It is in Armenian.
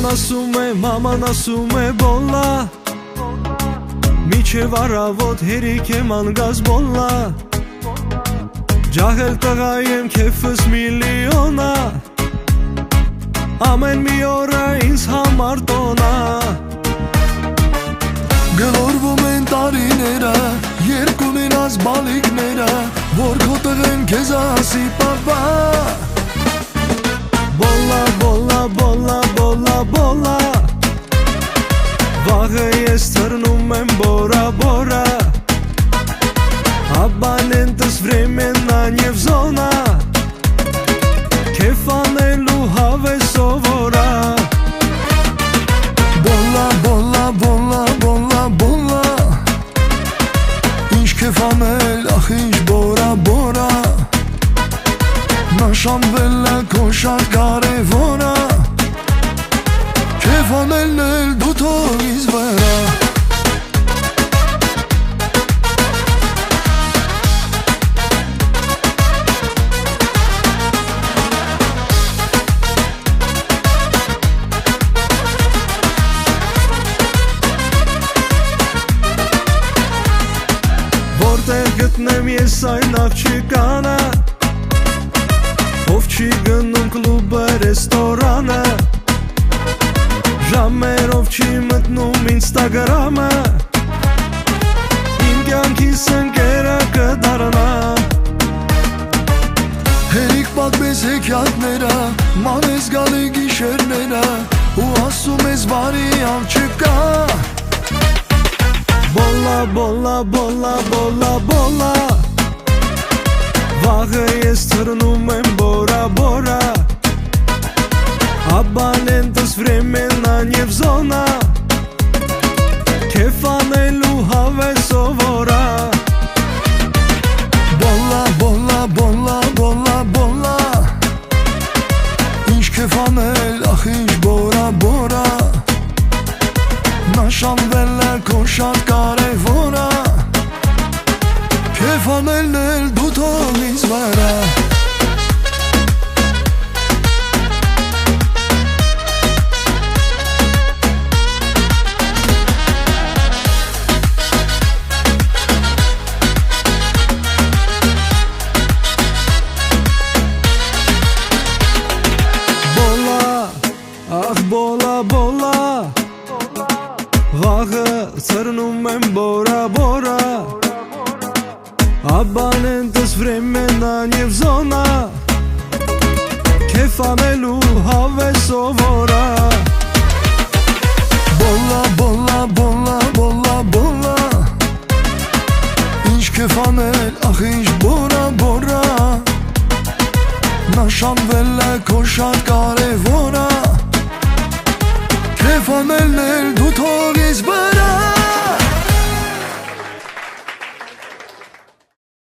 Maman asում է բոլա Միջև առավոտ հերիք եմ անգազ բոլա Ջահել տղա եմ քեֆս միլիոնա Ամեն մի օրը ինձ համար տոնա Գլորվում են տարիները Երկուն են ազ բալիքները Որ քո տղեն քեզ ասի պապա Բոլա, բոլա, բոլա, բոլա, բոլա Վաղը ես թռնում եմ բորա, բորա Abonentes времена в зона Քեֆ անելու հավես սովորա Բոլա, բոլա, բոլա, բոլա, բոլա Ինչ քեֆ անել, ախ ինչ բորա, բորա Նշանվել է քո շատ կարևորա Քեֆ անելն էլ դու թող ինձ վրա Որտեղ գտնեմ ես այն աղջիկանը Ով չի գնում կլուբը, ռեստորանը Ժամերով չի մտնում ինստագրամը Իմ կյանքիս ընկերը կդառնա Հերիք պատմես հեքիաթները Ման ես գալի գիշերները Ու ասում ես վարի աղջիկա Բոլա, բոլա, բոլա, բոլա, բոլա Վաղը ես թռնում եմ բորա, բորա Abonentes времена в зона Քեֆ անելու հավես սովորա Բոլա, բոլա, բոլա, բոլա, բոլա Ինչ քեֆ անել, ախ ինչ բորա, բորա Նշանվել է քո շատ կարևորա Քեֆ անելն էլ դու թող ինձ վրա Ախ բոլա, բոլա Վաղը թռնում եմ բորա, բորա Abonentes времена в зона Քեֆ անելու հավես սովորա Բոլա, բոլա, բոլա, բոլա, բոլա Ինչ քեֆ անել, ախ ինչ բորա, բորա Նշանվել է քո շատ կարևորա